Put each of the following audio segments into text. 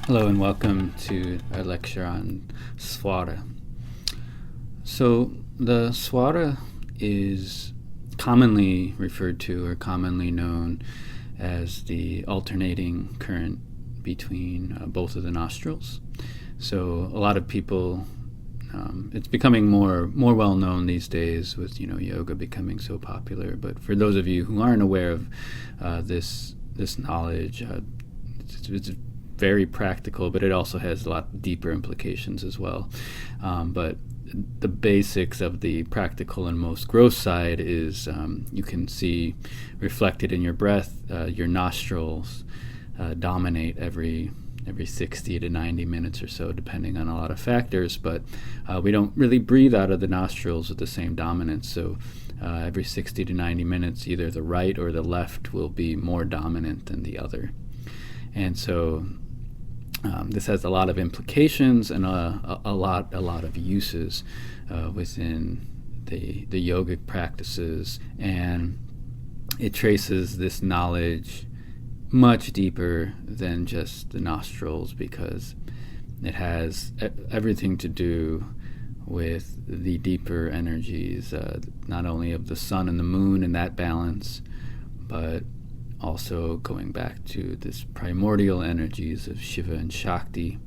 Hello and welcome to our lecture on Swara. So the Swara is commonly referred to or commonly known as the alternating current between both of the nostrils. So a lot of people, it's becoming more well known these days with yoga becoming so popular. But for those of you who aren't aware of this knowledge, it's very practical, but it also has a lot deeper implications as well. But the basics of the practical and most gross side is you can see reflected in your breath. Your nostrils dominate every 60 to 90 minutes or so, depending on a lot of factors. But we don't really breathe out of the nostrils with the same dominance. So every 60 to 90 minutes, either the right or the left will be more dominant than the other. And so this has a lot of implications and a lot of uses within the yogic practices, and it traces this knowledge much deeper than just the nostrils, because it has everything to do with the deeper energies, not only of the sun and the moon and that balance, but also going back to this primordial energies of Shiva and Shakti.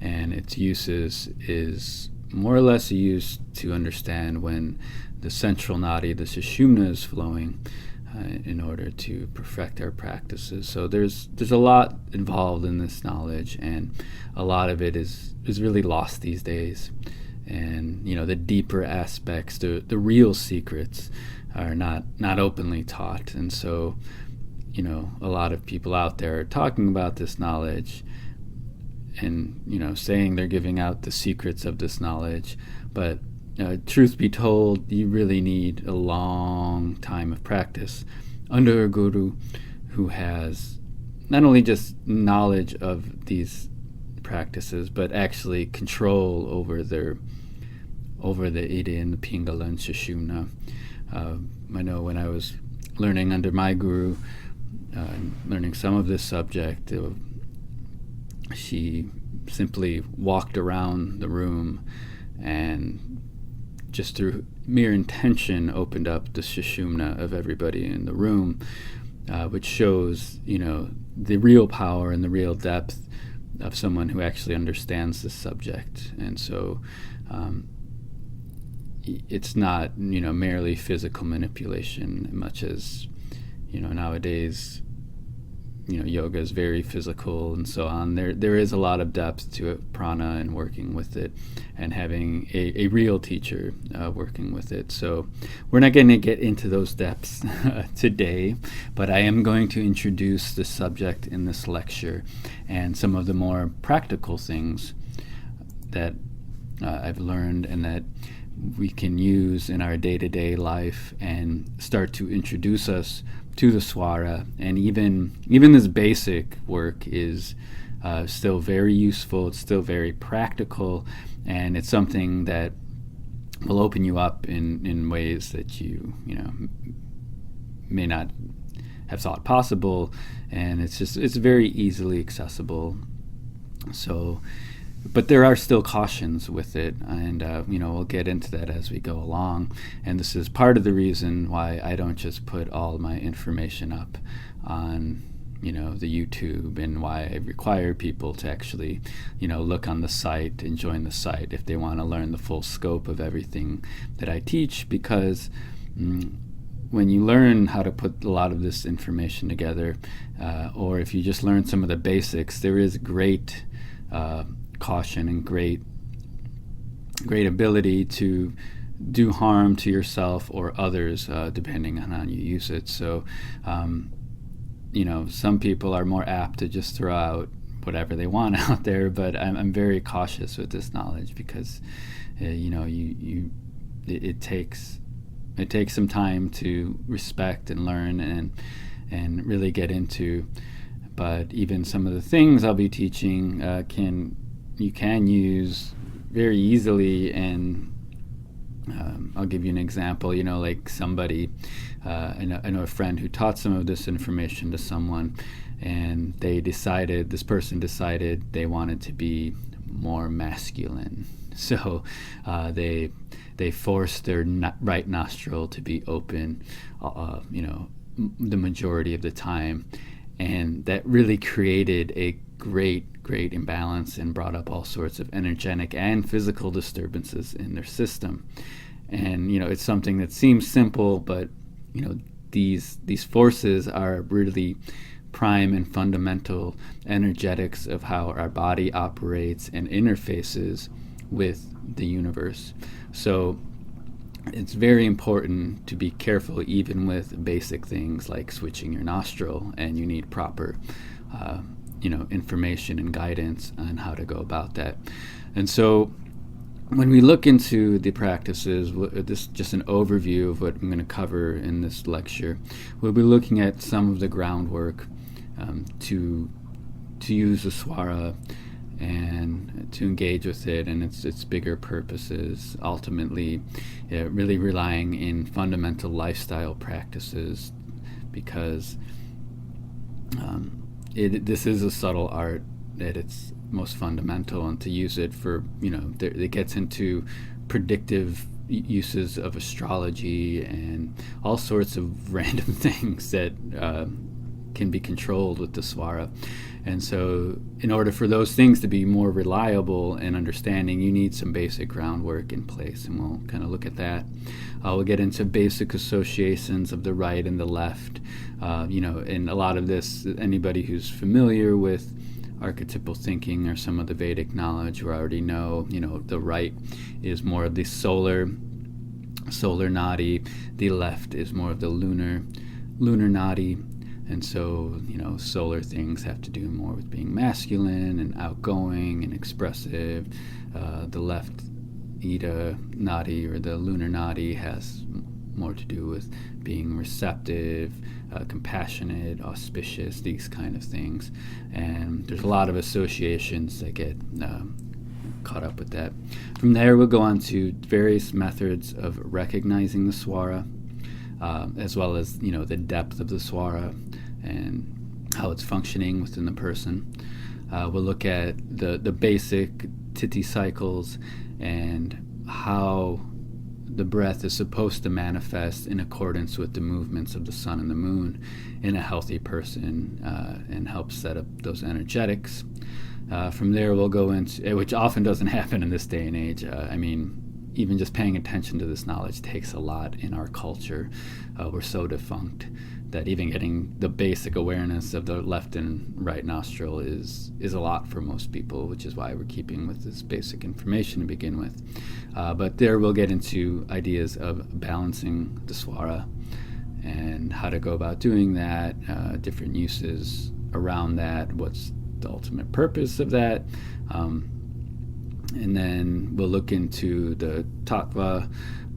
And its uses is more or less used to understand when the central Nadi, the Sushumna, is flowing in order to perfect our practices. So there's a lot involved in this knowledge, and a lot of it is really lost these days. And the deeper aspects, the real secrets, are not openly taught. And so a lot of people out there are talking about this knowledge and saying they're giving out the secrets of this knowledge, but truth be told, you really need a long time of practice under a guru who has not only just knowledge of these practices, but actually control over the Ida and the Pingala and Sushumna. I know when I was learning under my guru, learning some of this subject, she simply walked around the room and just through mere intention opened up the Sushumna of everybody in the room, which shows the real power and the real depth of someone who actually understands this subject. And so it's not merely physical manipulation, much as nowadays yoga is very physical and so on. There is a lot of depth to it, prana, and working with it, and having a real teacher working with it. So we're not going to get into those depths today, but I am going to introduce the subject in this lecture and some of the more practical things that I've learned and that we can use in our day-to-day life and start to introduce us to the Swara. And even this basic work is still very useful. It's still very practical, and it's something that will open you up in ways that you may not have thought possible, and it's very easily accessible. So, but there are still cautions with it, and we'll get into that as we go along. And this is part of the reason why I don't just put all my information up on the YouTube, and why I require people to actually look on the site and join the site if they want to learn the full scope of everything that I teach. Because when you learn how to put a lot of this information together, or if you just learn some of the basics, there is great caution and great ability to do harm to yourself or others, depending on how you use it. So some people are more apt to just throw out whatever they want out there, but I'm very cautious with this knowledge, because it takes some time to respect and learn and really get into. But even some of the things I'll be teaching you can use very easily. And I'll give you an example. Like somebody, I know a friend who taught some of this information to someone, and this person decided they wanted to be more masculine. So they forced their right nostril to be open, the majority of the time, and that really created a great imbalance and brought up all sorts of energetic and physical disturbances in their system. And it's something that seems simple, but these forces are really prime and fundamental energetics of how our body operates and interfaces with the universe. So it's very important to be careful even with basic things like switching your nostril, and you need proper information and guidance on how to go about that. And so when we look into the practices, this is just an overview of what I'm going to cover in this lecture. We'll be looking at some of the groundwork to use the Swara and to engage with it and its bigger purposes, ultimately really relying in fundamental lifestyle practices, because this is a subtle art at its most fundamental, and to use it for, it gets into predictive uses of astrology and all sorts of random things that can be controlled with the Swara. And so in order for those things to be more reliable and understanding, you need some basic groundwork in place, and we'll kind of look at that. We'll get into basic associations of the right and the left. And a lot of this, anybody who's familiar with archetypal thinking or some of the Vedic knowledge will already know, the right is more of the solar Nadi, the left is more of the lunar Nadi. And so, solar things have to do more with being masculine and outgoing and expressive. The left Ida Nadi, or the lunar Nadi, has more to do with being receptive, compassionate, auspicious, these kind of things. And there's a lot of associations that get caught up with that. From there, we'll go on to various methods of recognizing the Swara, as well as the depth of the Swara and how it's functioning within the person. We'll look at the basic Tithi cycles and how the breath is supposed to manifest in accordance with the movements of the sun and the moon in a healthy person, and help set up those energetics. From there, we'll go into, which often doesn't happen in this day and age. Even just paying attention to this knowledge takes a lot in our culture. We're so defunct that even getting the basic awareness of the left and right nostril is a lot for most people, which is why we're keeping with this basic information to begin with. But there we'll get into ideas of balancing the Swara and how to go about doing that, different uses around that, what's the ultimate purpose of that. And then we'll look into the Tattva,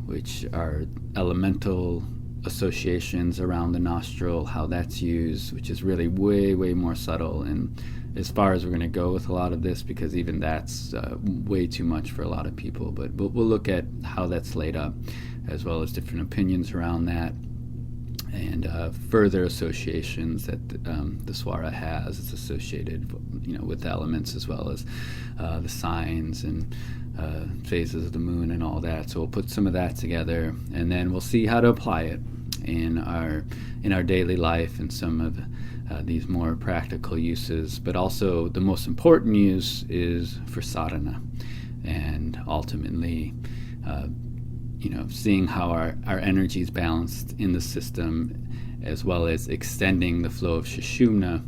which are elemental associations around the nostril, how that's used, which is really way more subtle, and as far as we're going to go with a lot of this, because even that's way too much for a lot of people. But we'll look at how that's laid up, as well as different opinions around that, and further associations that the Swara has. It's associated, with elements, as well as the signs and phases of the moon and all that. So we'll put some of that together, and then we'll see how to apply it in our daily life and some of these more practical uses. But also the most important use is for sadhana, and ultimately seeing how our energy is balanced in the system, as well as extending the flow of Sushumna,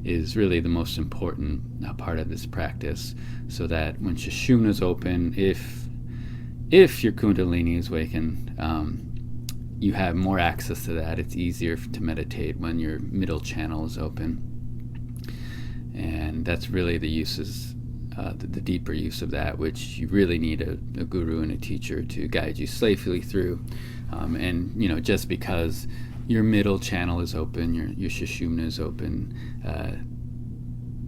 is really the most important part of this practice, so that when Sushumna is open, if your Kundalini is wakened, you have more access to that. It's easier to meditate when your middle channel is open. And that's really the uses, the deeper use of that, which you really need a guru and a teacher to guide you safely through. And just because your middle channel is open, your Sushumna is open,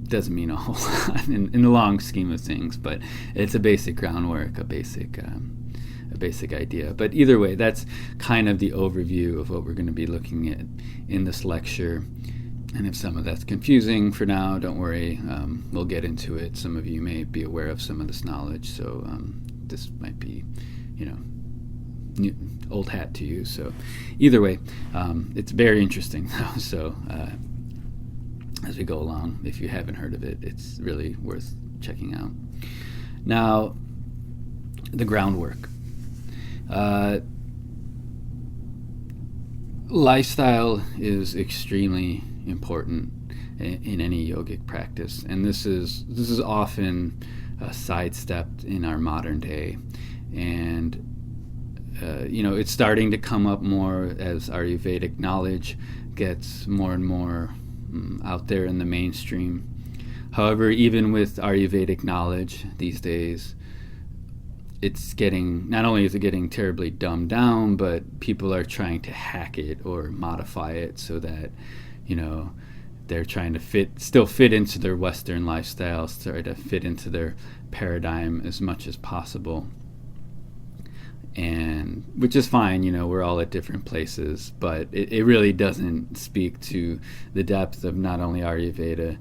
doesn't mean a whole lot in the long scheme of things, but it's a basic groundwork, a basic idea. But either way, that's kind of the overview of what we're going to be looking at in this lecture. And if some of that's confusing for now, don't worry. We'll get into it. Some of you may be aware of some of this knowledge, so this might be, new, old hat to you. So either way, it's very interesting. So as we go along, if you haven't heard of it, it's really worth checking out. Now, the groundwork. Lifestyle is extremely important in any yogic practice, and this is often sidestepped in our modern day, and it's starting to come up more as Ayurvedic knowledge gets more and more out there in the mainstream. However, even with Ayurvedic knowledge these days, not only is it getting terribly dumbed down, but people are trying to hack it or modify it so that, they're trying to still fit into their Western lifestyles, try to fit into their paradigm as much as possible. And which is fine, we're all at different places, but it really doesn't speak to the depth of not only Ayurveda,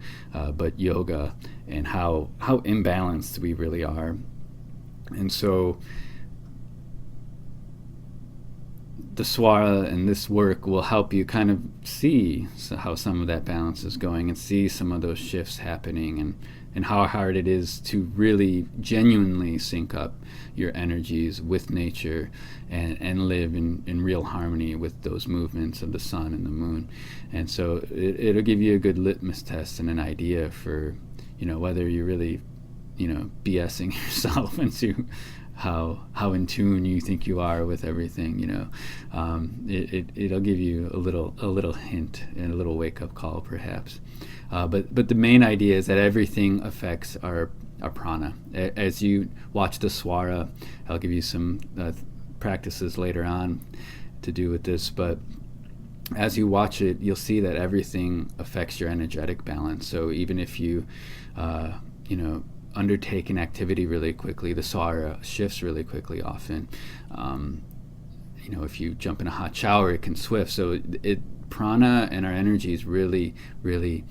but yoga, and how imbalanced we really are. And so the Swara and this work will help you kind of see how some of that balance is going, and see some of those shifts happening, and how hard it is to really genuinely sync up your energies with nature and live in real harmony with those movements of the sun and the moon. And so it'll give you a good litmus test and an idea for, whether you're really, BSing yourself into how in tune you think you are with everything. It'll give you a little hint and a little wake-up call, perhaps. But the main idea is that everything affects our prana. As you watch the Swara, I'll give you some practices later on to do with this, but as you watch it, you'll see that everything affects your energetic balance. So even if you undertake an activity really quickly, the Swara shifts really quickly often. If you jump in a hot shower, it can swift. So prana and our energy is really, really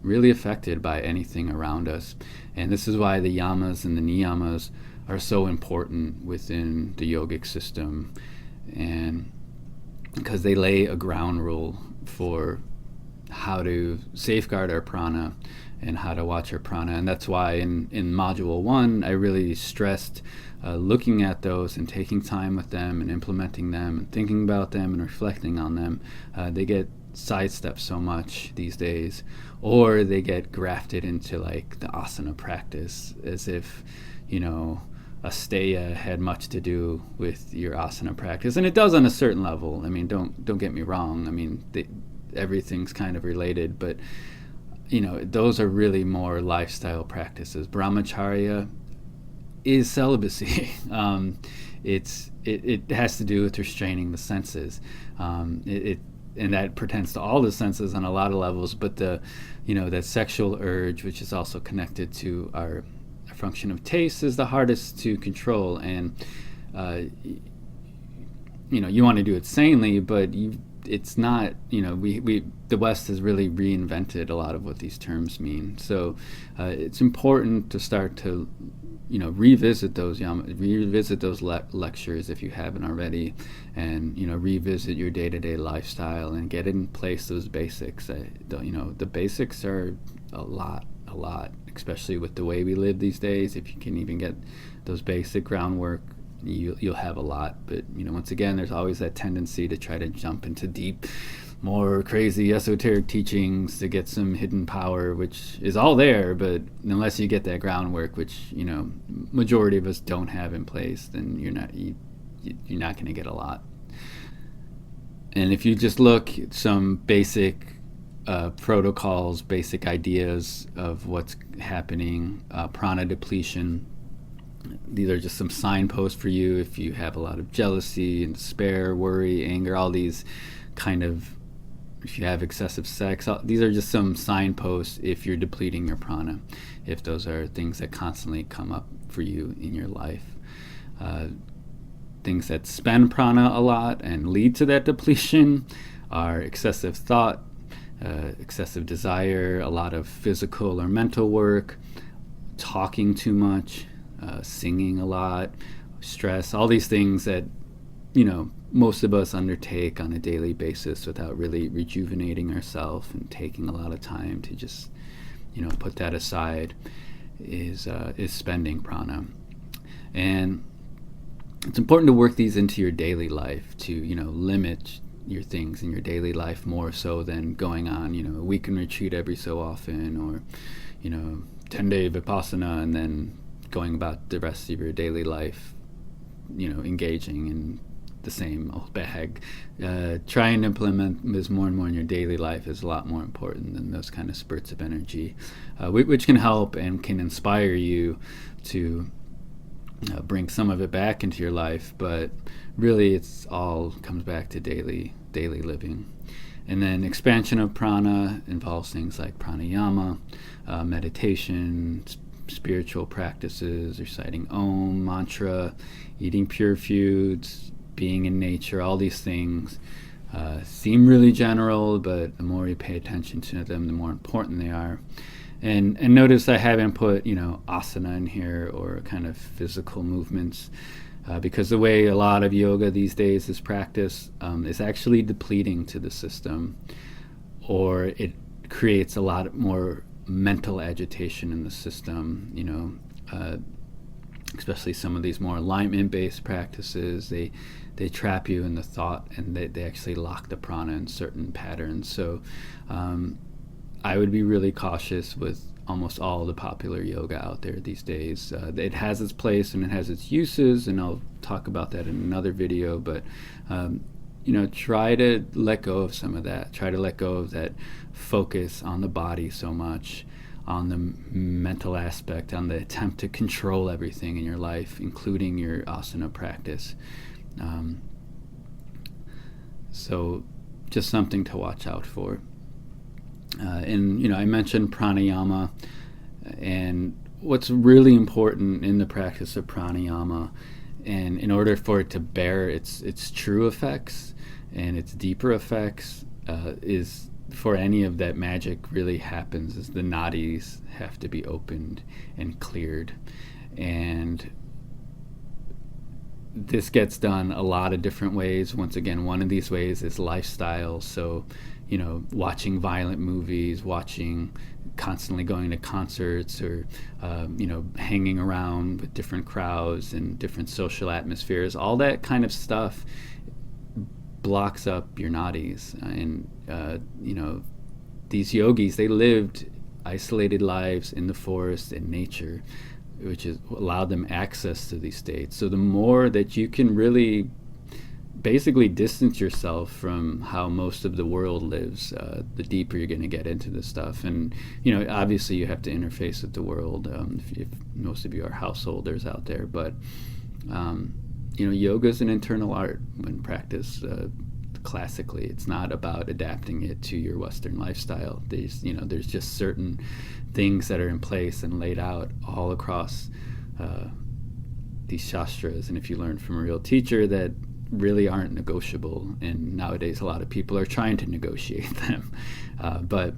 really affected by anything around us. And this is why the yamas and the niyamas are so important within the yogic system, and because they lay a ground rule for how to safeguard our prana and how to watch our prana. And that's why in module 1 I really stressed looking at those and taking time with them and implementing them and thinking about them and reflecting on them. They get sidestepped so much these days, or they get grafted into like the asana practice as if asteya had much to do with your asana practice, and it does on a certain level. I mean, don't get me wrong. I mean, everything's kind of related, but those are really more lifestyle practices. Brahmacharya is celibacy. It has to do with restraining the senses. And that pertains to all the senses on a lot of levels, but that sexual urge, which is also connected to our function of taste, is the hardest to control. And you want to do it sanely, but it's not. The West has really reinvented a lot of what these terms mean. So it's important to start to revisit those lectures if you haven't already, and revisit your day-to-day lifestyle and get in place those basics. The basics are a lot, especially with the way we live these days. If you can even get those basic groundwork, you'll have a lot. But once again, there's always that tendency to try to jump into deep, more crazy esoteric teachings to get some hidden power, which is all there, but unless you get that groundwork, which majority of us don't have in place, then you're not going to get a lot. And if you just look at some basic protocols, basic ideas of what's happening, prana depletion, these are just some signposts for you if you have a lot of jealousy and despair, worry, anger, all these kind of, if you have excessive sex, these are just some signposts if you're depleting your prana, if those are things that constantly come up for you in your life. Things that spend prana a lot and lead to that depletion are excessive thought, excessive desire, a lot of physical or mental work, talking too much, singing a lot, stress, all these things that, most of us undertake on a daily basis without really rejuvenating ourselves and taking a lot of time to just, put that aside, is spending prana. And it's important to work these into your daily life to, limit your things in your daily life more so than going on, a weekend retreat every so often, or, 10-day vipassana and then going about the rest of your daily life, engaging in the same old bag. Trying to implement this more and more in your daily life is a lot more important than those kind of spurts of energy, which can help and can inspire you to bring some of it back into your life, but really it's all comes back to daily living. And then expansion of prana involves things like pranayama, meditation, spiritual practices, reciting Om mantra, eating pure foods, being in nature. All these things seem really general, but the more you pay attention to them, the more important they are. And notice I haven't put, asana in here or kind of physical movements, because the way a lot of yoga these days is practiced is actually depleting to the system, or it creates a lot more mental agitation in the system, especially some of these more alignment-based practices. They trap you in the thought, and they actually lock the prana in certain patterns. So I would be really cautious with almost all the popular yoga out there these days. It has its place and it has its uses, and I'll talk about that in another video, but try to let go of some of that. Try to let go of that focus on the body so much, on the mental aspect, on the attempt to control everything in your life, including your asana practice. So just something to watch out for. And I mentioned pranayama, and what's really important in the practice of pranayama, and in order for it to bear its true effects and its deeper effects, is for any of that magic really happens, is the nadis have to be opened and cleared. And this gets done a lot of different ways. Once again, one of these ways is lifestyle. So, watching violent movies, constantly going to concerts, or, hanging around with different crowds and different social atmospheres. All that kind of stuff blocks up your nadis. And, these yogis, they lived isolated lives in the forest and nature, which has allowed them access to these states. So the more that you can really basically distance yourself from how most of the world lives, the deeper you're going to get into this stuff. And obviously you have to interface with the world, if most of you are householders out there, but yoga is an internal art when practiced classically. It's not about adapting it to your Western lifestyle. There's just certain things that are in place and laid out all across these shastras, and if you learn from a real teacher, that really aren't negotiable. And nowadays a lot of people are trying to negotiate them, but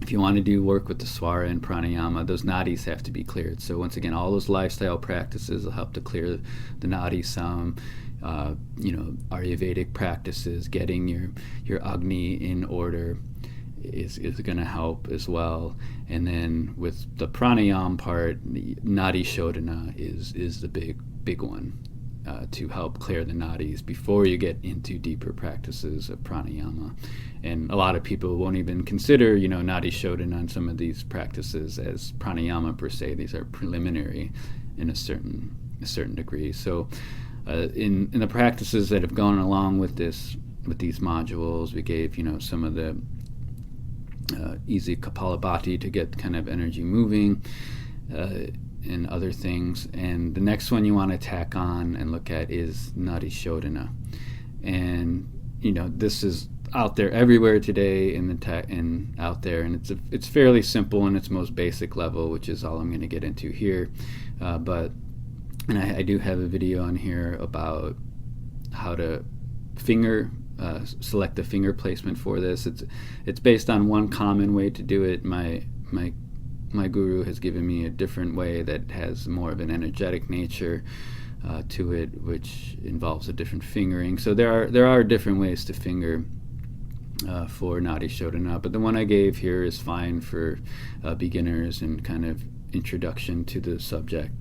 if you want to do work with the Swara and pranayama, those nadis have to be cleared. So once again, all those lifestyle practices will help to clear the nadis some. Ayurvedic practices, getting your Agni in order is going to help as well. And then with the pranayama part, Nadi shodhana is the big one to help clear the nadis before you get into deeper practices of pranayama. And a lot of people won't even consider Nadi shodhana and some of these practices as pranayama per se. These are preliminary in a certain degree. So in the practices that have gone along with these modules, we gave some of the easy Kapalabhati to get kind of energy moving, and other things. And the next one you want to tack on and look at is Nadi shodhana. And this is out there everywhere today out there, and it's fairly simple in its most basic level, which is all I'm going to get into here. And I do have a video on here about how to finger select the finger placement for this. It's based on one common way to do it. My guru has given me a different way that has more of an energetic nature to it, which involves a different fingering. So there are different ways to finger for Nadi Shodhana, but the one I gave here is fine for beginners and kind of introduction to the subject.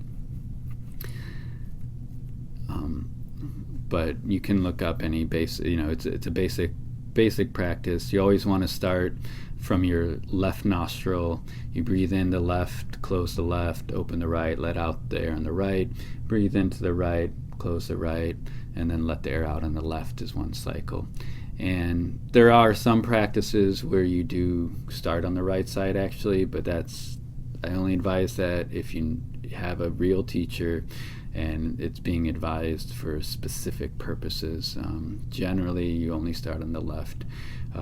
But you can look up any basic, it's a basic practice. You always want to start from your left nostril. You breathe in the left, close the left, open the right, let out the air on the right, breathe into the right, close the right, and then let the air out on the left is one cycle. And there are some practices where you do start on the right side actually, but I only advise that if you have a real teacher and it's being advised for specific purposes. Generally, you only start on the left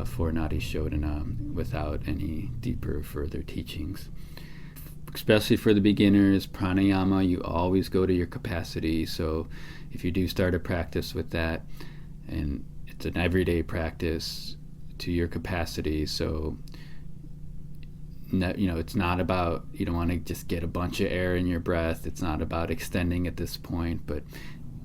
for Nadi Shodhana without any deeper further teachings. Especially for the beginners, pranayama, you always go to your capacity. So if you do start a practice with that, and it's an everyday practice to your capacity, so it's not about, you don't want to just get a bunch of air in your breath. It's not about extending at this point, but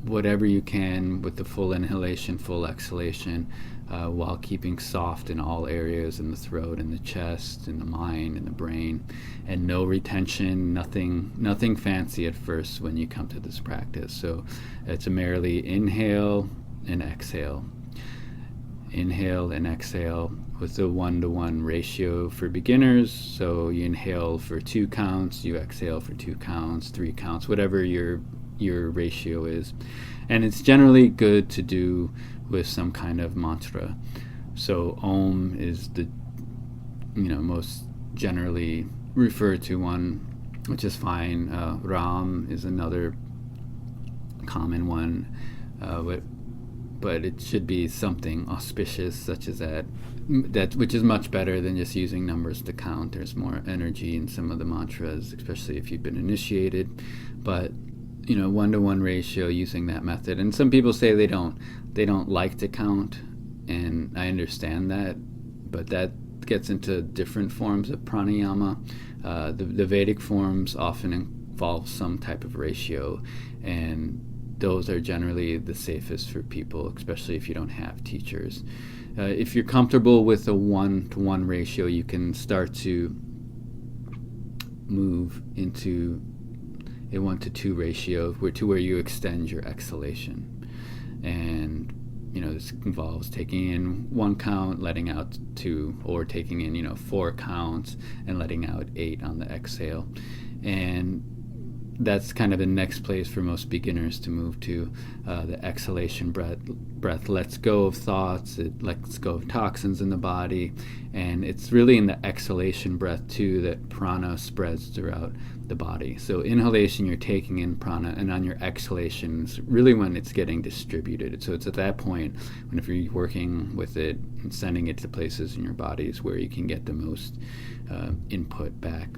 whatever you can with the full inhalation, full exhalation, while keeping soft in all areas, in the throat, in the chest, in the mind, in the brain, and no retention, nothing fancy at first when you come to this practice. So it's a merely inhale and exhale. Inhale and exhale with a 1-to-1 ratio for beginners. So you inhale for 2 counts, you exhale for 2 counts, 3 counts, whatever your ratio is. And it's generally good to do with some kind of mantra. So Om is the most generally referred to one, which is fine. Ram is another common one, but it should be something auspicious such as that, which is much better than just using numbers to count. There's more energy in some of the mantras, especially if you've been initiated. But 1-to-1 ratio, using that method. And some people say they don't like to count, and I understand that, but that gets into different forms of pranayama. The Vedic forms often involve some type of ratio, and those are generally the safest for people, especially if you don't have teachers. If you're comfortable with a 1-to-1 ratio, you can start to move into a 1-to-2 ratio where you extend your exhalation. And this involves taking in 1 count, letting out 2, or taking in 4 counts and letting out 8 on the exhale. And that's kind of the next place for most beginners to move to. The exhalation breath lets go of thoughts, it lets go of toxins in the body, and it's really in the exhalation breath too that prana spreads throughout the body. So inhalation, you're taking in prana, and on your exhalation is really when it's getting distributed. So it's at that point, whenever you're working with it and sending it to places in your bodies where you can get the most input back,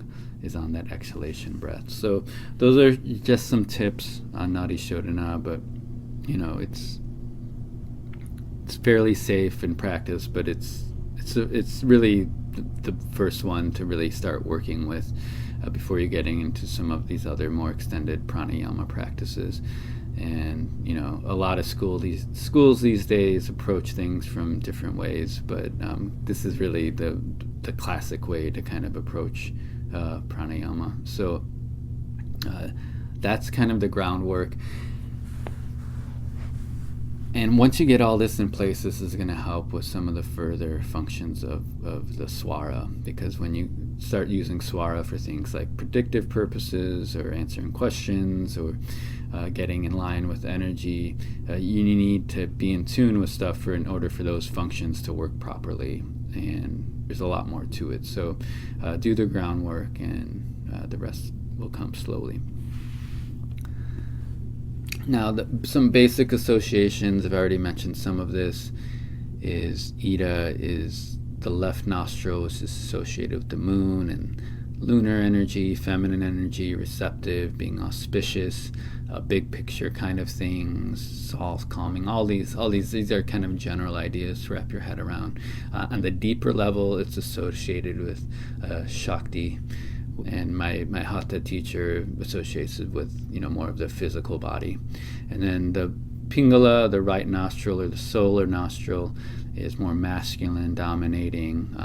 is on that exhalation breath. So those are just some tips on Nadi Shodhana, but it's fairly safe in practice, but it's really the first one to really start working with before you're getting into some of these other more extended pranayama practices. And a lot of schools these days approach things from different ways, but this is really the classic way to kind of approach pranayama. So that's kind of the groundwork. And once you get all this in place, this is going to help with some of the further functions of the Swara, because when you start using Swara for things like predictive purposes or answering questions or getting in line with energy, you need to be in tune with stuff in order for those functions to work properly. And there's a lot more to it. So do the groundwork, and the rest will come slowly. Now, some basic associations, I've already mentioned some of this, is Ida is the left nostril is associated with the moon, and lunar energy, feminine energy, receptive, being auspicious, big picture kind of things, soul calming, all these are kind of general ideas to wrap your head around. On the deeper level, it's associated with Shakti, and my Hatha teacher associates it with more of the physical body. And then the Pingala, the right nostril or the solar nostril, is more masculine, dominating,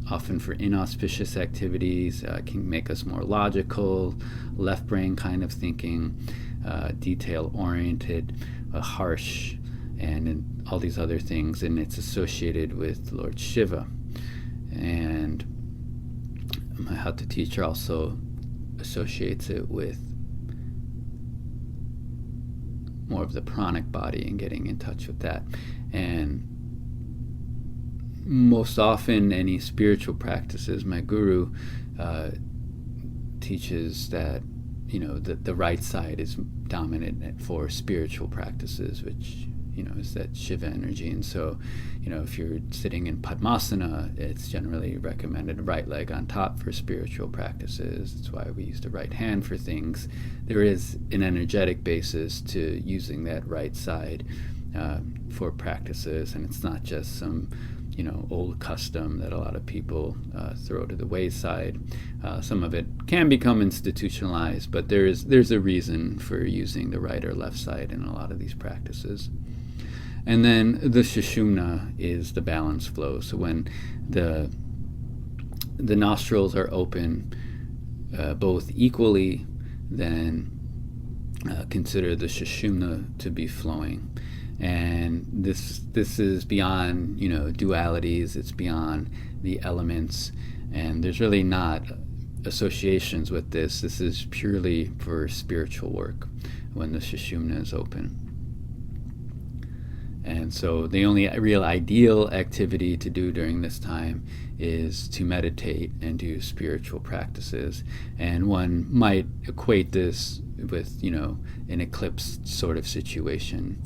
often for inauspicious activities, can make us more logical, left brain kind of thinking, detail oriented, harsh, and all these other things. And it's associated with Lord Shiva. And my Hatha teacher also associates it with more of the pranic body and getting in touch with that. And most often any spiritual practices, my guru teaches that the right side is dominant for spiritual practices, which is that Shiva energy. And so if you're sitting in Padmasana, it's generally recommended right leg on top for spiritual practices. That's why we use the right hand for things. There is an energetic basis to using that right side for practices, and it's not just some old custom that a lot of people throw to the wayside. Some of it can become institutionalized, but there's a reason for using the right or left side in a lot of these practices. And then the Sushumna is the balance flow. So when the nostrils are open both equally, then consider the Sushumna to be flowing. And this is beyond dualities. It's beyond the elements, and there's really not associations with this. This is purely for spiritual work when the Sushumna is open. And so the only real ideal activity to do during this time is to meditate and do spiritual practices. And one might equate this with, an eclipse sort of situation,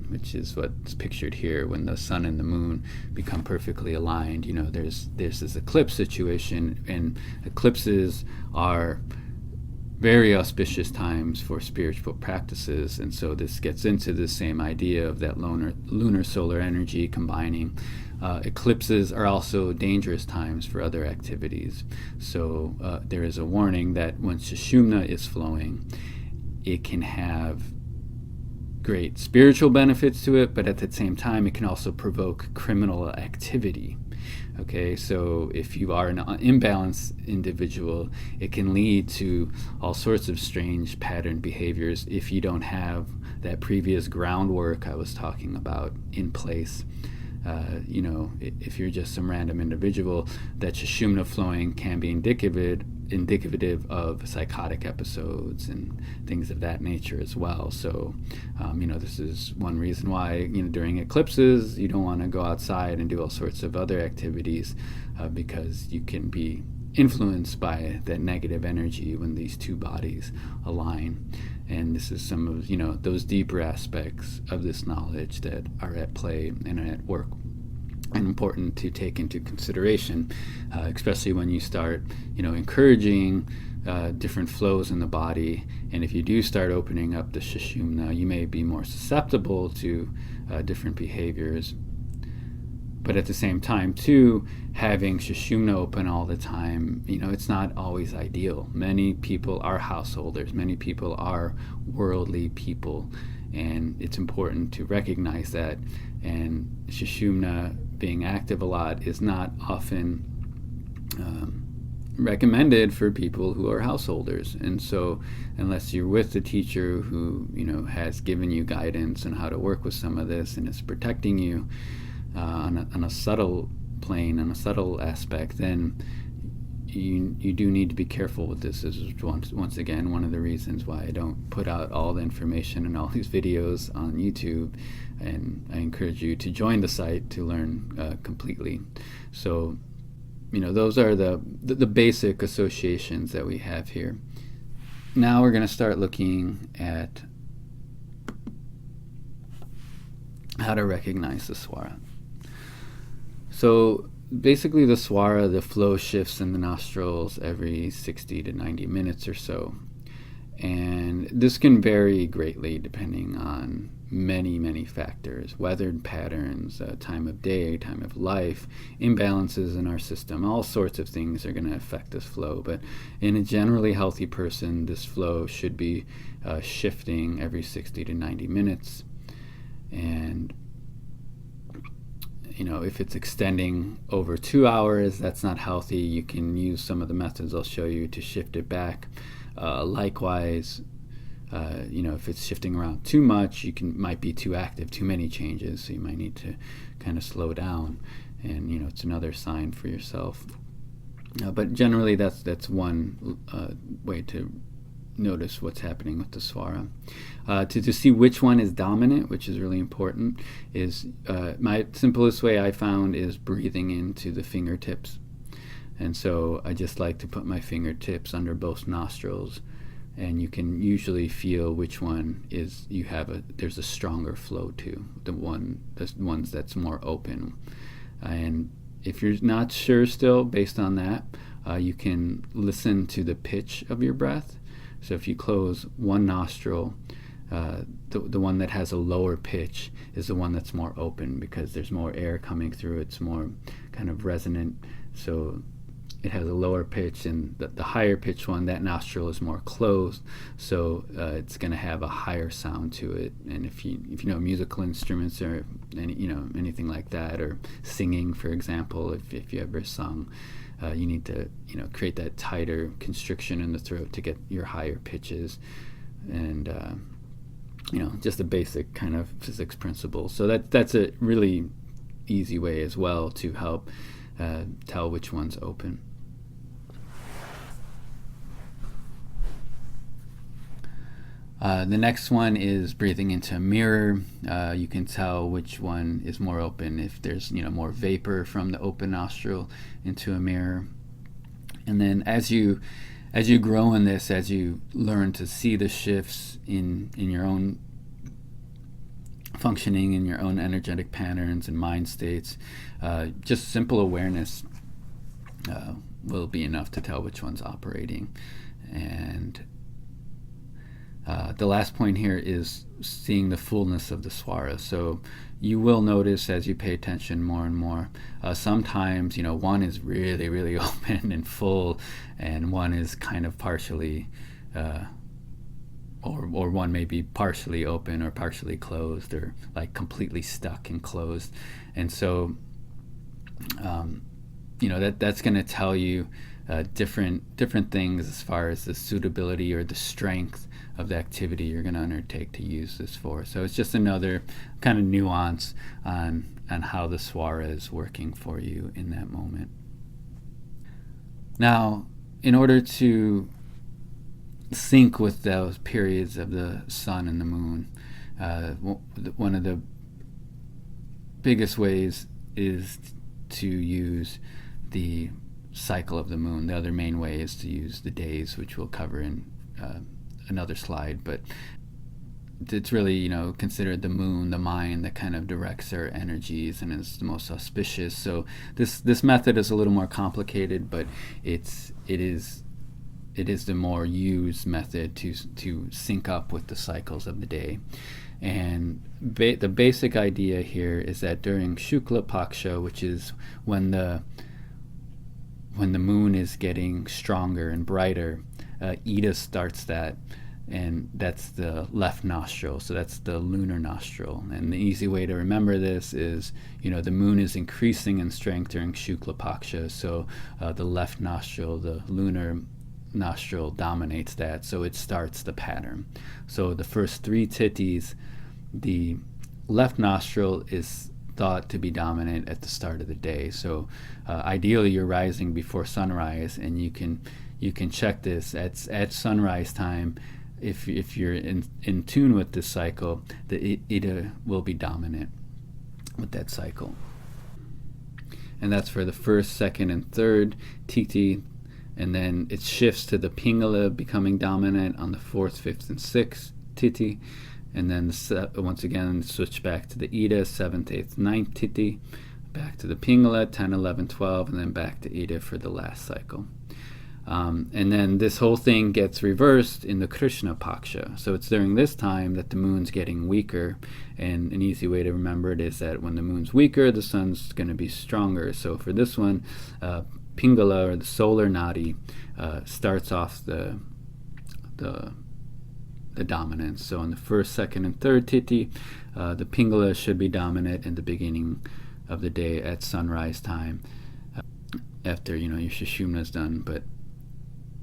which is what's pictured here when the sun and the moon become perfectly aligned. There's this eclipse situation, and eclipses are very auspicious times for spiritual practices. And so this gets into the same idea of that lunar solar energy combining. Eclipses are also dangerous times for other activities. So there is a warning that when Sushumna is flowing, it can have great spiritual benefits to it, but at the same time it can also provoke criminal activity. Okay, so if you are an imbalanced individual, it can lead to all sorts of strange pattern behaviors if you don't have that previous groundwork I was talking about in place. If you're just some random individual, that Sushumna flowing can be indicative of psychotic episodes and things of that nature as well. So, this is one reason why, during eclipses, you don't want to go outside and do all sorts of other activities because you can be influenced by that negative energy when these two bodies align. And this is some of, those deeper aspects of this knowledge that are at play and at work, and important to take into consideration, especially when you start, encouraging different flows in the body. And if you do start opening up the Sushumna, you may be more susceptible to different behaviors. But at the same time, too, having Sushumna open all the time, it's not always ideal. Many people are householders. Many people are worldly people. And it's important to recognize that. And Sushumna being active a lot is not often recommended for people who are householders. And so unless you're with a teacher who, has given you guidance on how to work with some of this and is protecting you, on a subtle plane, on a subtle aspect, then you do need to be careful with this. This is once again one of the reasons why I don't put out all the information and all these videos on YouTube, and I encourage you to join the site to learn completely. So, those are the basic associations that we have here. Now we're going to start looking at how to recognize the Swara. So basically the Swara, the flow shifts in the nostrils every 60 to 90 minutes or so. And this can vary greatly depending on many factors: weather patterns, time of day, time of life, imbalances in our system. All sorts of things are going to affect this flow. But in a generally healthy person, this flow should be shifting every 60 to 90 minutes. And if it's extending over 2 hours, that's not healthy. You can use some of the methods I'll show you to shift it back. Likewise, if it's shifting around too much, might be too active, too many changes, so you might need to kind of slow down, and it's another sign for yourself. But generally, that's one way to notice what's happening with the Swara. To see which one is dominant, which is really important, is my simplest way I found is breathing into the fingertips. And so I just like to put my fingertips under both nostrils, and you can usually feel which one is there's a stronger flow to, the ones that's more open. And if you're not sure still, based on that, you can listen to the pitch of your breath. So if you close one nostril, the one that has a lower pitch is the one that's more open, because there's more air coming through. It's more kind of resonant, so it has a lower pitch. And the higher pitch one, that nostril is more closed, so it's going to have a higher sound to it. And if you know musical instruments or anything like that, or singing, for example, if you ever sung, you need to create that tighter constriction in the throat to get your higher pitches. And just a basic kind of physics principle. So that's a really easy way as well to help tell which one's open. The next one is breathing into a mirror. You can tell which one is more open if there's more vapor from the open nostril into a mirror. And then as you grow in this, as you learn to see the shifts in your own functioning, in your own energetic patterns and mind states, just simple awareness will be enough to tell which one's operating. And the last point here is seeing the fullness of the Swara. So you will notice as you pay attention more and more, sometimes one is really open and full, and one is kind of partially or one may be partially open or partially closed, or like completely stuck and closed. And so that's going to tell you different things as far as the suitability or the strength of the activity you're going to undertake to use this for. So it's just another kind of nuance on how the Swara is working for you in that moment. Now, in order to sync with those periods of the sun and the moon, one of the biggest ways is to use the cycle of the moon. The other main way is to use the days, which we'll cover in another slide. But it's really considered the moon, the mind, that kind of directs our energies and is the most auspicious. So this method is a little more complicated, but it is the more used method to sync up with the cycles of the day. And the basic idea here is that during Shukla Paksha, which is when the moon is getting stronger and brighter, Ida starts that, and that's the left nostril. So that's the lunar nostril. And the easy way to remember this is, the moon is increasing in strength during Shukla Paksha, so the left nostril, the lunar nostril, dominates that, so it starts the pattern. So the first 3 Tithis, the left nostril is thought to be dominant at the start of the day. So ideally you're rising before sunrise, and you can check this at sunrise time. If you're in tune with this cycle, the Ida will be dominant with that cycle. And that's for the first, second, and third Tithi. And then it shifts to the Pingala becoming dominant on the 4th, 5th, and 6th Tithi. And then once again switch back to the Ida, 7th, 8th, 9th Tithi. back to the Pingala, 10, 11, 12, and then back to Ida for the last cycle. And then this whole thing gets reversed in the Krishna Paksha. So it's during this time that the moon's getting weaker. And an easy way to remember it is that when the moon's weaker, the sun's going to be stronger. So for this one, Pingala, or the solar Nadi, starts off the dominance. So in the first, second, and third Tithi, the Pingala should be dominant in the beginning of the day at sunrise time, after your Sushumna's done.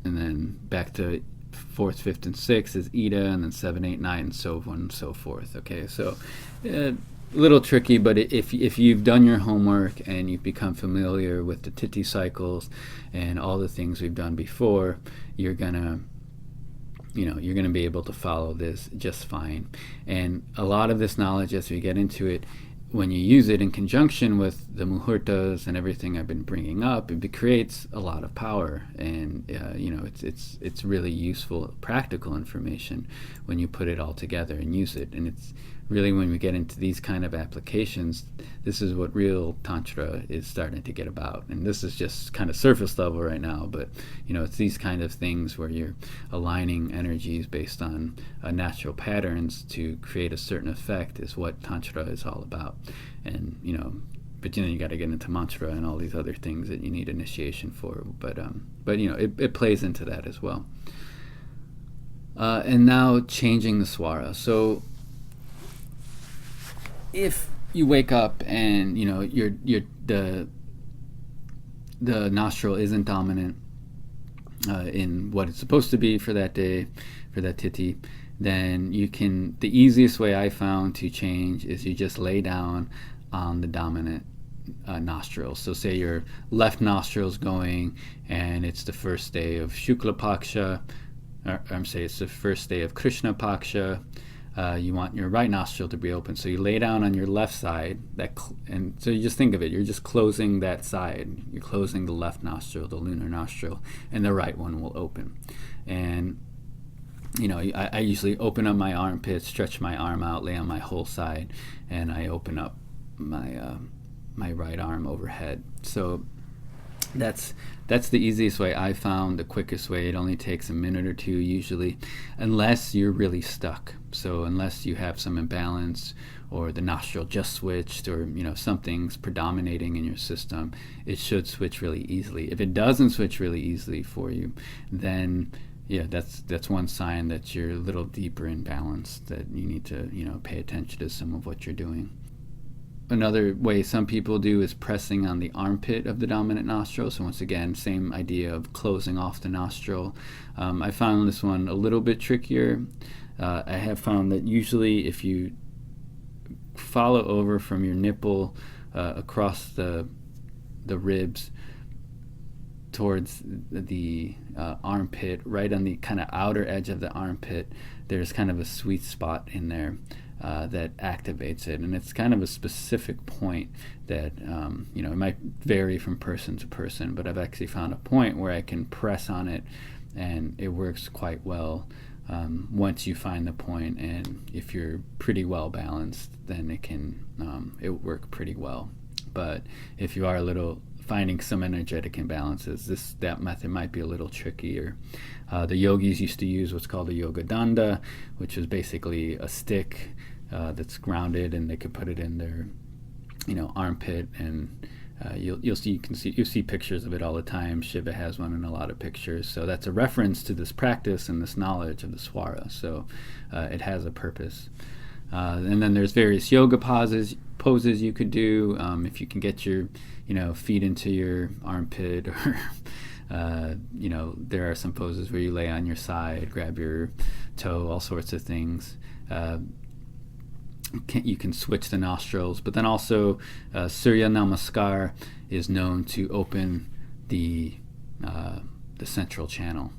And then back to 4th, 5th, and 6th is Ida, and then 7, 8, 9, and so on and so forth. Okay, so a little tricky, but if you've done your homework and you've become familiar with the Tithi cycles and all the things we've done before, you're gonna be able to follow this just fine. And a lot of this knowledge, as we get into it, when you use it in conjunction with the muhurtas and everything I've been bringing up, it creates a lot of power. And it's really useful, practical information when you put it all together and use it. And it's really, when we get into these kind of applications, this is what real Tantra is starting to get about. And this is just kind of surface level right now, but it's these kind of things where you're aligning energies based on natural patterns to create a certain effect is what Tantra is all about. And but you got to get into mantra and all these other things that you need initiation for. But it plays into that as well. And now changing the Swara. So if you wake up and the nostril isn't dominant in what it's supposed to be for that day, for that Tithi, then the easiest way I found to change is you just lay down on the dominant nostril. So say your left nostril's going and it's the first day of Shukla Paksha, it's the first day of Krishna Paksha. You want your right nostril to be open, so you lay down on your left side. And so you just think of it, you're just closing that side. You're closing the left nostril, the lunar nostril, and the right one will open. And I usually open up my armpit, stretch my arm out, lay on my whole side, and I open up my right arm overhead. So that's the easiest way I found, the quickest way. It only takes a minute or two usually, unless you're really stuck. So unless you have some imbalance, or the nostril just switched, or something's predominating in your system, it should switch really easily. If it doesn't switch really easily for you, then that's one sign that you're a little deeper in balance, that you need to pay attention to some of what you're doing. Another way some people do is pressing on the armpit of the dominant nostril. So once again, same idea of closing off the nostril. I found this one a little bit trickier. I have found that usually if you follow over from your nipple across the ribs towards the armpit, right on the kind of outer edge of the armpit, there's kind of a sweet spot in there that activates it, and it's kind of a specific point that it might vary from person to person, but I've actually found a point where I can press on it and it works quite well. Once you find the point, and if you're pretty well balanced, then it work pretty well. But if you are finding some energetic imbalances, that method might be a little trickier. The yogis used to use what's called a yoga danda, which is basically a stick that's grounded, and they could put it in their armpit, and you'll see pictures of it all the time. Shiva has one in a lot of pictures, so that's a reference to this practice and this knowledge of the Swara. So it has a purpose. And then there's various yoga poses you could do if you can get your feet into your armpit, or there are some poses where you lay on your side, grab your toe, all sorts of things. You can switch the nostrils, but then also Surya Namaskar is known to open the central channel.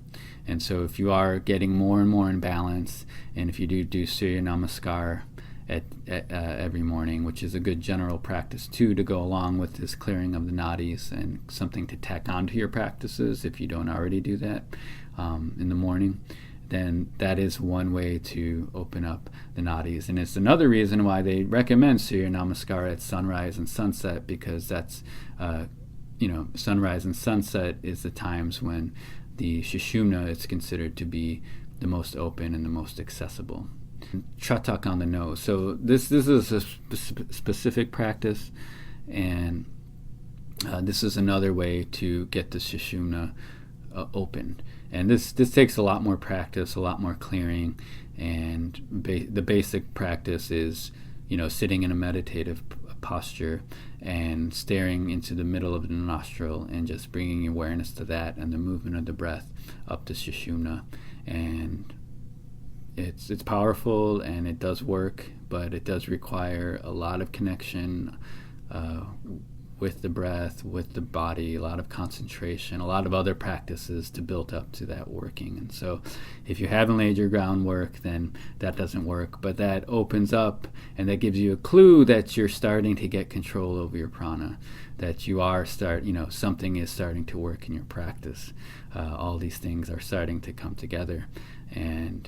And so if you are getting more and more in balance, and if you do Surya Namaskar at every morning, which is a good general practice too, to go along with this clearing of the nadis, and something to tack onto your practices if you don't already do that in the morning, then that is one way to open up the nadis. And it's another reason why they recommend Surya Namaskara at sunrise and sunset, because that's, sunrise and sunset is the times when the Sushumna is considered to be the most open and the most accessible. Tratak on the nose. So this is a specific practice, and this is another way to get the Sushumna opened. And this takes a lot more practice, a lot more clearing, and the basic practice is, sitting in a meditative posture and staring into the middle of the nostril and just bringing awareness to that and the movement of the breath up to Sushumna. And it's powerful and it does work, but it does require a lot of connection with the breath, with the body, a lot of concentration, a lot of other practices to build up to that working. And so if you haven't laid your groundwork, then that doesn't work. But that opens up and that gives you a clue that you're starting to get control over your prana, that you are something is starting to work in your practice. All these things are starting to come together. And,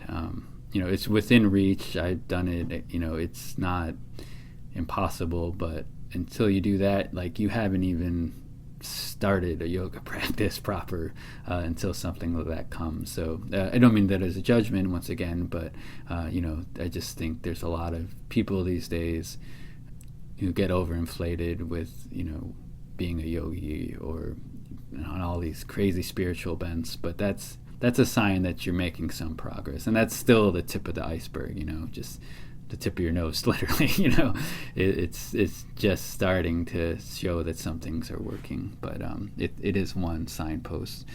it's within reach. I've done it, it's not impossible, but until you do that, you haven't even started a yoga practice proper until something like that comes. So I don't mean that as a judgment once again, but I just think there's a lot of people these days who get overinflated with being a yogi or on all these crazy spiritual bents, but that's a sign that you're making some progress, and that's still the tip of the iceberg. Just the tip of your nose, literally. It's just starting to show that some things are working, but it is one signpost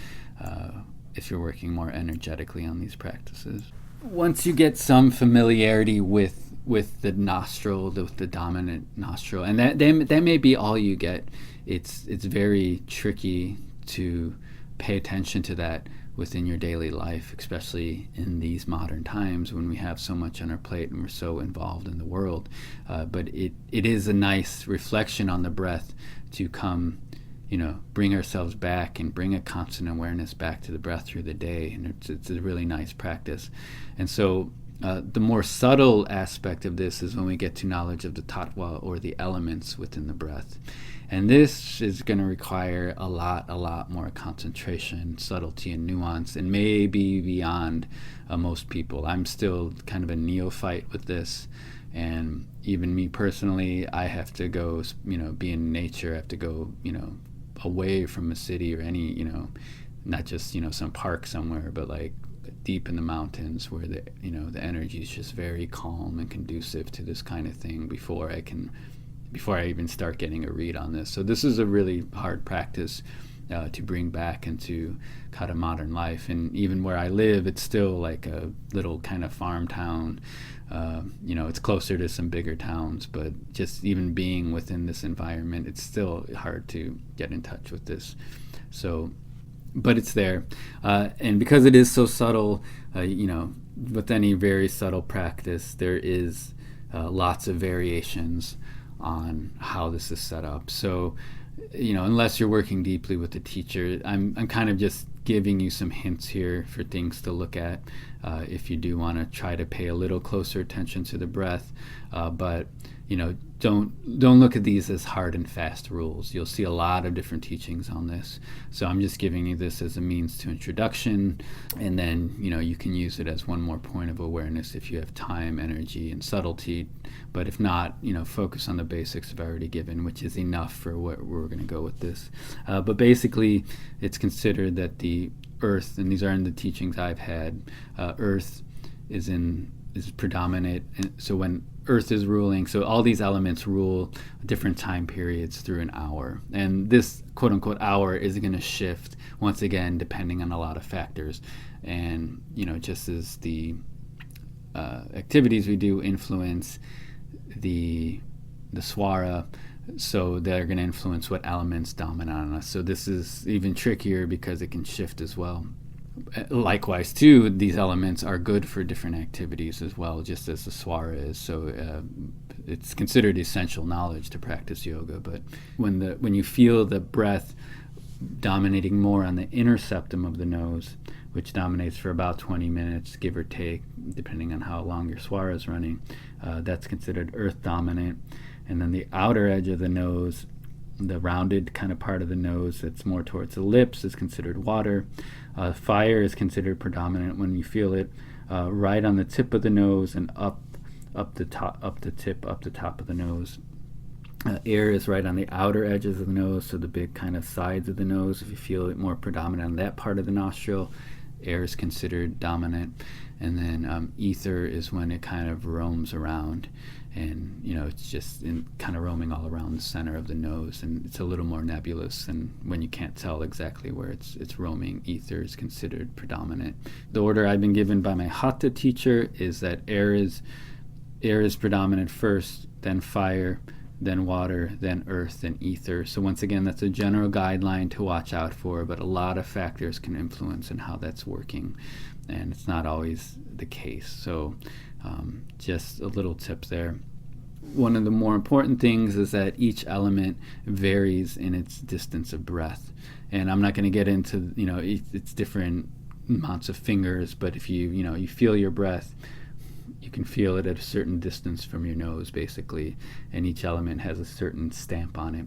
if you're working more energetically on these practices. Once you get some familiarity with the nostril, the dominant nostril, and that may be all you get. It's very tricky to pay attention to that within your daily life, especially in these modern times when we have so much on our plate and we're so involved in the world. But it is a nice reflection on the breath to come, bring ourselves back and bring a constant awareness back to the breath through the day. And it's a really nice practice. And so the more subtle aspect of this is when we get to knowledge of the Tattva, or the elements within the breath. And this is going to require a lot more concentration, subtlety, and nuance, and maybe beyond most people. I'm still kind of a neophyte with this, and even me personally, I have to go, be in nature. I have to go, away from a city or any, not just, some park somewhere, but deep in the mountains where the energy is just very calm and conducive to this kind of thing before I even start getting a read on this. So this is a really hard practice to bring back into kind of modern life. And even where I live, it's still like a little kind of farm town. It's closer to some bigger towns, but just even being within this environment, it's still hard to get in touch with this. So, but it's there. And because it is so subtle, with any very subtle practice, there is lots of variations on how this is set up. So, unless you're working deeply with the teacher, I'm kind of just giving you some hints here for things to look at if you do want to try to pay a little closer attention to the breath. But don't look at these as hard and fast rules. You'll see a lot of different teachings on this. So I'm just giving you this as a means to introduction, and then you can use it as one more point of awareness if you have time, energy, and subtlety. But if not, focus on the basics I've already given, which is enough for what we're going to go with this. But basically, it's considered that the earth, and these are in the teachings I've had, earth is predominant. And so when earth is ruling, so all these elements rule different time periods through an hour. And this quote-unquote hour is going to shift, once again, depending on a lot of factors. And, just as the activities we do influence the Swara, so they're going to influence what elements dominate on us. So this is even trickier because it can shift as well. Likewise, too, these elements are good for different activities as well, just as the Swara is. So it's considered essential knowledge to practice yoga. But when you feel the breath dominating more on the inner septum of the nose, which dominates for about 20 minutes, give or take, depending on how long your swara is running. That's considered earth dominant. And then the outer edge of the nose, the rounded kind of part of the nose that's more towards the lips, is considered water. Fire is considered predominant when you feel it right on the tip of the nose and up the top of the nose. Air is right on the outer edges of the nose, so the big kind of sides of the nose. If you feel it more predominant on that part of the nostril, air is considered dominant. And then ether is when it kind of roams around, and it's just kind of roaming all around the center of the nose, and it's a little more nebulous. And when you can't tell exactly where it's roaming, ether is considered predominant. The order I've been given by my hatha teacher is that air is predominant first, then fire, then water, then earth, then ether. So once again, that's a general guideline to watch out for, but a lot of factors can influence in how that's working, and it's not always the case. So just a little tip there. One of the more important things is that each element varies in its distance of breath. And I'm not going to get into, it's different amounts of fingers, but if you feel your breath, you can feel it at a certain distance from your nose, basically, and each element has a certain stamp on it.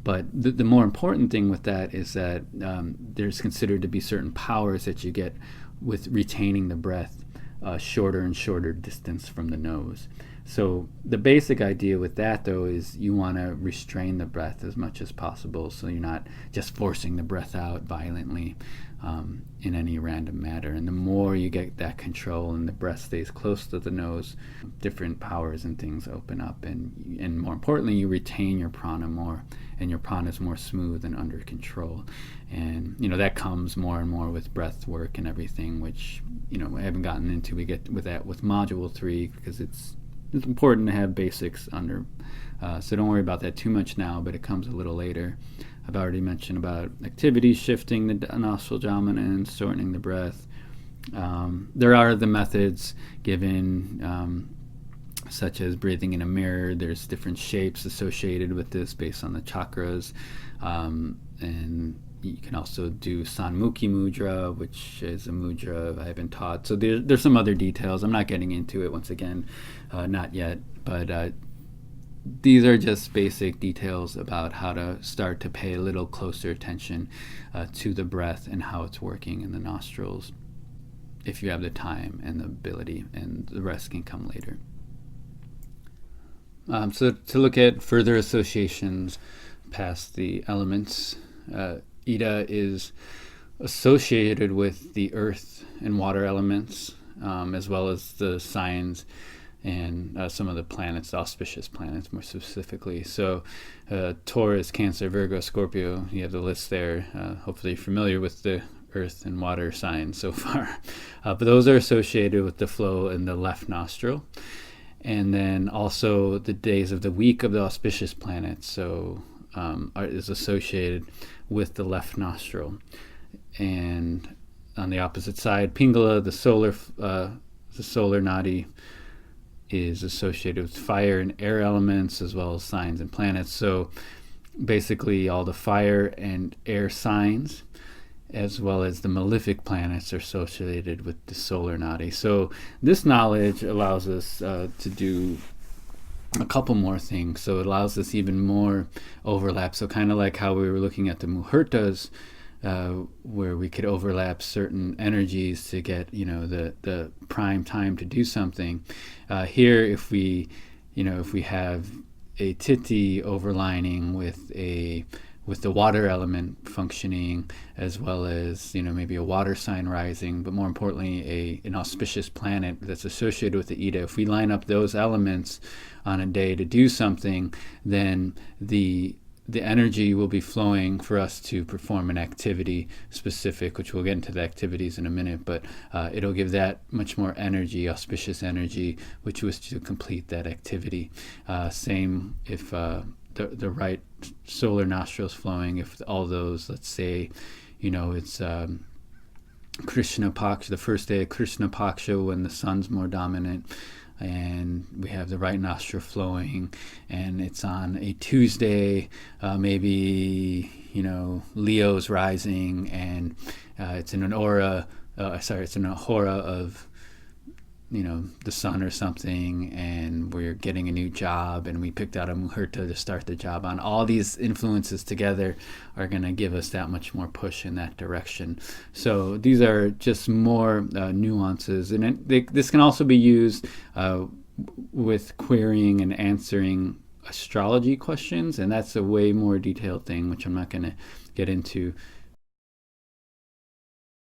But the more important thing with that is that there's considered to be certain powers that you get with retaining the breath shorter and shorter distance from the nose. So the basic idea with that, though, is you want to restrain the breath as much as possible, so you're not just forcing the breath out violently in any random manner. And the more you get that control and the breath stays close to the nose, different powers and things open up, and more importantly, you retain your prana more, and your prana is more smooth and under control. And that comes more and more with breath work and everything, which I haven't gotten into. We get with that with module 3, because it's important to have basics under, so don't worry about that too much now, but it comes a little later. I've already mentioned about activities, shifting the nostril dominance, shortening the breath. There are the methods given, such as breathing in a mirror. There's different shapes associated with this based on the chakras, and you can also do Sanmukhi mudra, which is a mudra I haven't taught. So there's some other details. I'm not getting into it once again, not yet. But these are just basic details about how to start to pay a little closer attention to the breath and how it's working in the nostrils, if you have the time and the ability, and the rest can come later. So to look at further associations past the elements, Ida is associated with the earth and water elements, as well as the signs and some of the planets, the auspicious planets more specifically. So Taurus, Cancer, Virgo, Scorpio, you have the list there. Hopefully you're familiar with the earth and water signs so far. But those are associated with the flow in the left nostril. And then also the days of the week of the auspicious planets, so is associated with the left nostril. And on the opposite side, Pingala, the solar Nadi, is associated with fire and air elements, as well as signs and planets. So basically all the fire and air signs, as well as the malefic planets, are associated with the solar Nadi. So this knowledge allows us to do a couple more things. So it allows us even more overlap. So kind of like how we were looking at the muhurtas, where we could overlap certain energies to get the prime time to do something. Here, if we have a Tithi overlining with the water element functioning, as well as maybe a water sign rising, but more importantly an auspicious planet that's associated with the Ida, if we line up those elements on a day to do something, then the energy will be flowing for us to perform an activity specific, which we'll get into the activities in a minute, but it'll give that much more energy, auspicious energy, which was to complete that activity. Same if the right solar nostrils flowing, if all those, let's say, it's Krishna Paksha, the first day of Krishna Paksha, when the sun's more dominant, and we have the right nostril flowing, and it's on a Tuesday, maybe Leo's rising, and it's in an aura. It's in a hora of the sun or something, and we're getting a new job, and we picked out a muhurta to start the job on. All these influences together are going to give us that much more push in that direction. So these are just more nuances, and this can also be used with querying and answering astrology questions, and that's a way more detailed thing, which I'm not going to get into